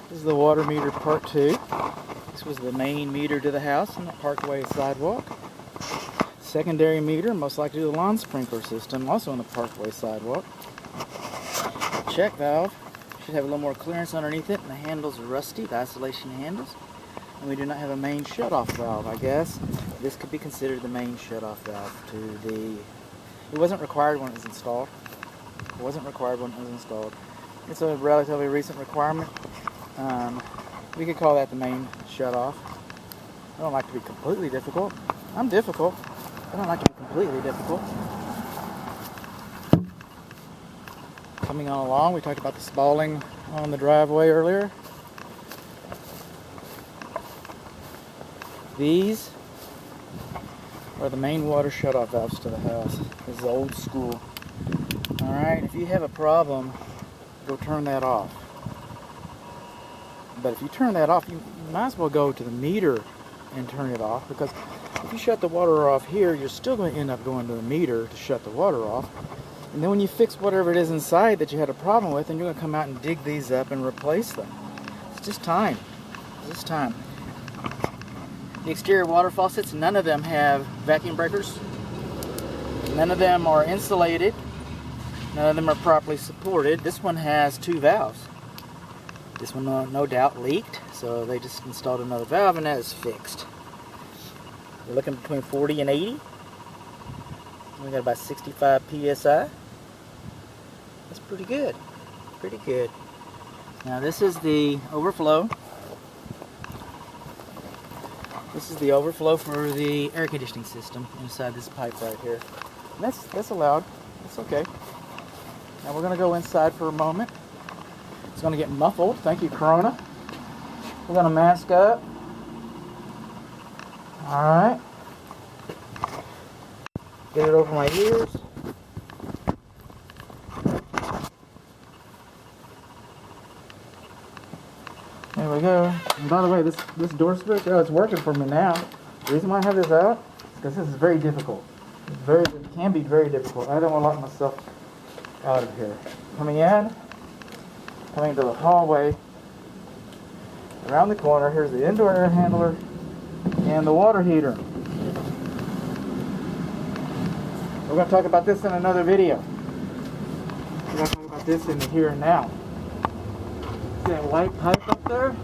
This is the water meter part 2. This was the main meter to the house and the parkway sidewalk. Secondary meter, most likely the lawn sprinkler system, also on the parkway sidewalk. Check valve should have a little more clearance underneath it, and the handles are rusty, the isolation handles. And we do not have a main shutoff valve, I guess. This could be considered the main shutoff valve to the... It wasn't required when it was installed. It wasn't required when it was installed. It's a relatively recent requirement. We could call that the main shutoff. I don't like to be completely difficult. I'm difficult. I don't like to be completely difficult. Coming on along, we talked about the spalling on the driveway earlier. These are the main water shutoff valves to the house. This is old school. Alright, if you have a problem, go turn that off. But if you turn that off, you might as well go to the meter and turn it off, because if you shut the water off here, you're still going to end up going to the meter to shut the water off. And then when you fix whatever it is inside that you had a problem with, then you're going to come out and dig these up and replace them. It's just time. It's just time. The exterior water faucets, none of them have vacuum breakers. None of them are insulated. None of them are properly supported. This one has 2 valves. This one no doubt leaked, so they just installed another valve and that is fixed. We're looking between 40 and 80. We got about 65 psi. That's pretty good. Pretty good. Now this is the overflow. This is the overflow for the air conditioning system inside this pipe right here. And that's allowed. That's okay. Now we're going to go inside for a moment. It's going to get muffled. Thank you, Corona. We're going to mask up. Alright. Get it over my ears. There we go. And by the way, this door switch, it's working for me now. The reason why I have this out is because this is very difficult. It can be very difficult. I don't want to lock myself out of here. Coming into the hallway, around the corner, here's the indoor air handler and the water heater. We're going to talk about this in another video. We're going to talk about this in the here and now. See that white pipe up there?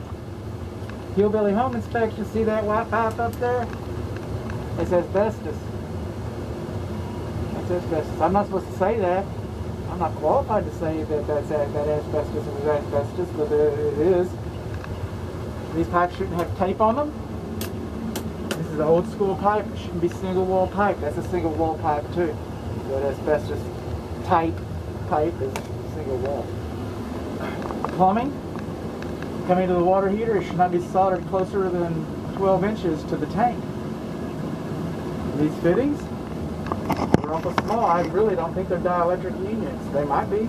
Hillbilly Home Inspection, see that white pipe up there? It's asbestos. That's asbestos. I'm not supposed to say that. I'm not qualified to say that that asbestos is asbestos, but it is. These pipes shouldn't have tape on them. This is an old school pipe. It shouldn't be single wall pipe. That's a single wall pipe too. That asbestos type pipe is single wall. Plumbing. Coming to the water heater, it should not be soldered closer than 12 inches to the tank. These fittings, they're awful small. I really don't think they're dielectric unions. They might be.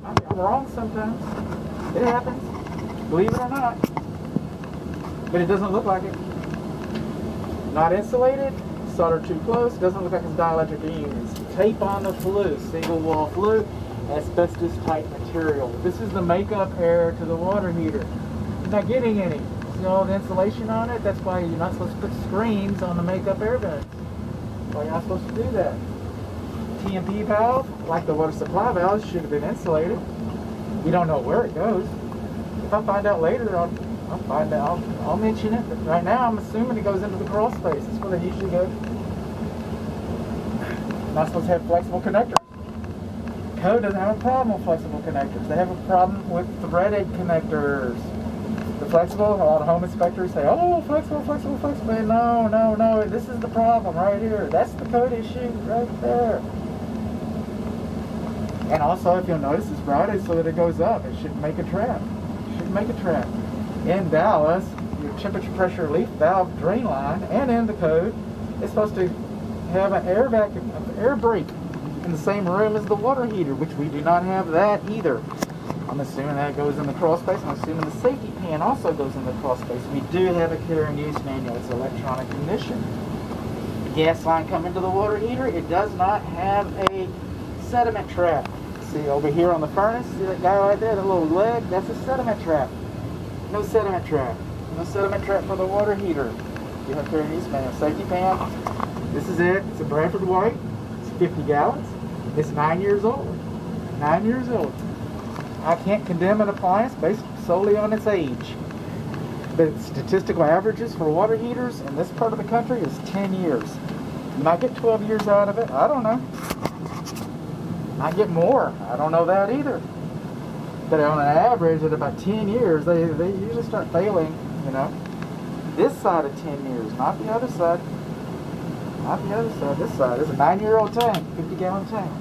I'm wrong sometimes. It happens. Believe it or not. But it doesn't look like it. Not insulated, soldered too close, doesn't look like it's dielectric unions. Tape on the flue, single wall flue, asbestos type material. This is the makeup air to the water heater. You're not getting any. See all the insulation on it? That's why you're not supposed to put screens on the makeup air vents. Why you're not supposed to do that. TMP valve, like the water supply valves, should have been insulated. We don't know where it goes. If I find out later, I'll find out. I'll mention it. But right now, I'm assuming it goes into the crawl space. That's where they usually go. Not supposed to have flexible connectors. Code doesn't have a problem with flexible connectors. They have a problem with threaded connectors. The flexible, a lot of home inspectors say, oh, flexible, flexible, flexible. No, no, no. This is the problem right here. That's the code issue right there. And also, if you'll notice, it's routed so that it goes up. It shouldn't make a trap. It shouldn't make a trap. In Dallas, your temperature pressure relief valve drain line, and in the code, it's supposed to have an air vacuum, an air break in the same room as the water heater, which we do not have that either. I'm assuming that goes in the crawl space. I'm assuming the safety pan also goes in the crawl space. We do have a care and use manual. It's electronic ignition. The gas line coming to the water heater, it does not have a sediment trap. See over here on the furnace, see that guy right there, that little leg? That's a sediment trap. No sediment trap. No sediment trap for the water heater. You have to carry these pan. Safety pan. This is it. It's a Bradford White. It's 50 gallons. It's 9 years old. 9 years old. I can't condemn an appliance based solely on its age. The statistical averages for water heaters in this part of the country is 10 years. You might get 12 years out of it. I don't know. Might get more. I don't know that either. But on an average, at about 10 years, they usually start failing, you know. This side of 10 years, not the other side. Not the other side. This side. This is a 9-year-old tank, 50-gallon tank.